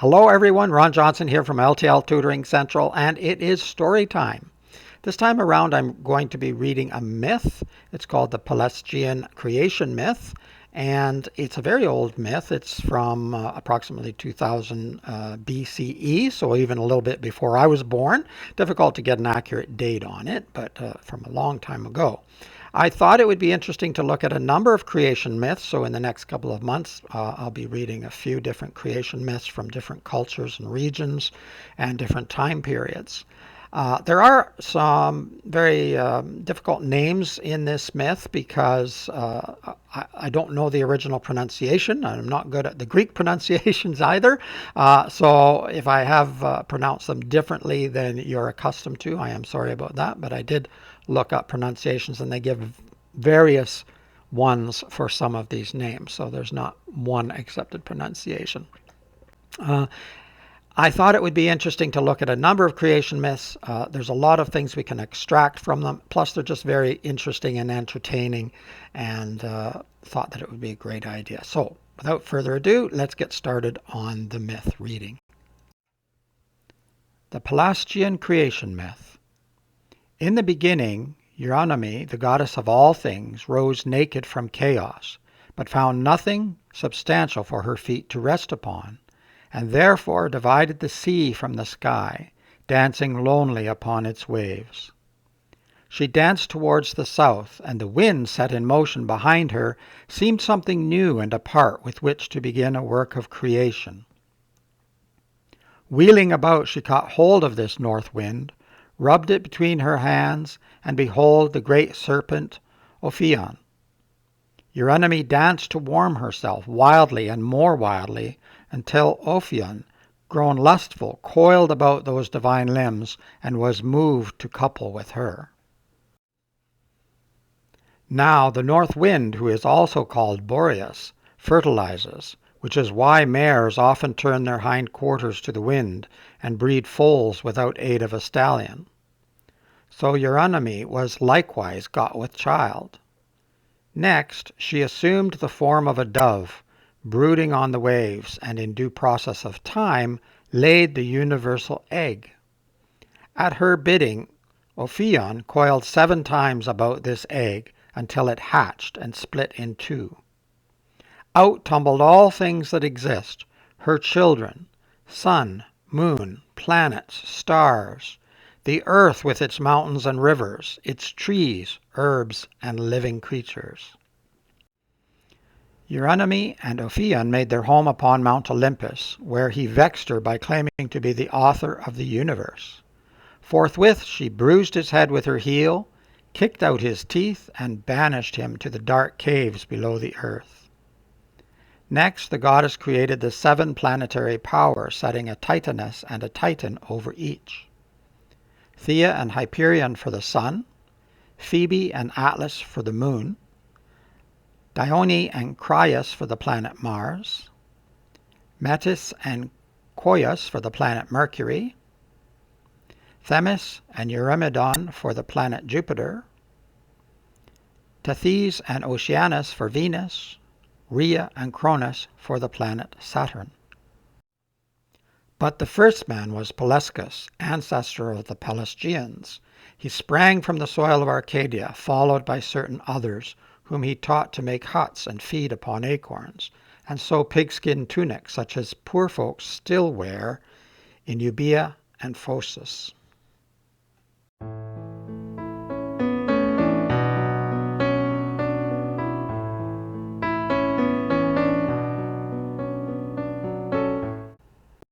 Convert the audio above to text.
Hello everyone, Ron Johnson here from L.T.L. Tutoring Central, and it is story time. This time around I'm going to be reading a myth. It's called the Pelasgian creation myth, and it's a very old myth. It's from approximately 2000 BCE, so even a little bit before I was born. Difficult to get an accurate date on it, but from a long time ago. I thought it would be interesting to look at a number of creation myths. So in the next couple of months, I'll be reading a few different creation myths from different cultures and regions and different time periods. There are some very difficult names in this myth because I don't know the original pronunciation. I'm not good at the Greek pronunciations either. So if I have pronounced them differently than you're accustomed to, I am sorry about that. But I did look up pronunciations, and they give various ones for some of these names. So there's not one accepted pronunciation. I thought it would be interesting to look at a number of creation myths. There's a lot of things we can extract from them. Plus, they're just very interesting and entertaining, and thought that it would be a great idea. So without further ado, let's get started on the myth reading. The Pelasgian creation myth. In the beginning, Eurynomé, the goddess of all things, rose naked from chaos, but found nothing substantial for her feet to rest upon, and therefore divided the sea from the sky, dancing lonely upon its waves. She danced towards the south, and the wind set in motion behind her seemed something new and apart with which to begin a work of creation. Wheeling about, she caught hold of this north wind, rubbed it between her hands, and behold the great serpent Ophion. Eurynomé danced to warm herself wildly and more wildly, until Ophion, grown lustful, coiled about those divine limbs and was moved to couple with her. Now the north wind, who is also called Boreas, fertilizes, which is why mares often turn their hind quarters to the wind and breed foals without aid of a stallion. So Eurynomé was likewise got with child. Next she assumed the form of a dove, brooding on the waves, and in due process of time laid the universal egg. At her bidding, Ophion coiled 7 times about this egg until it hatched and split in 2. Out tumbled all things that exist, her children, sun, moon, planets, stars, the earth with its mountains and rivers, its trees, herbs, and living creatures. Eurynomé and Ophion made their home upon Mount Olympus, where he vexed her by claiming to be the author of the universe. Forthwith she bruised his head with her heel, kicked out his teeth, and banished him to the dark caves below the earth. Next, the goddess created the 7 planetary powers, setting a Titaness and a Titan over each. Thea and Hyperion for the sun, Phoebe and Atlas for the moon, Dione and Crius for the planet Mars, Metis and Coius for the planet Mercury, Themis and Eurymedon for the planet Jupiter, Tethys and Oceanus for Venus, Rhea and Cronus for the planet Saturn. But the first man was Pelasgus, ancestor of the Pelasgians. He sprang from the soil of Arcadia, followed by certain others, whom he taught to make huts and feed upon acorns, and sew pigskin tunics such as poor folks still wear in Euboea and Phocis.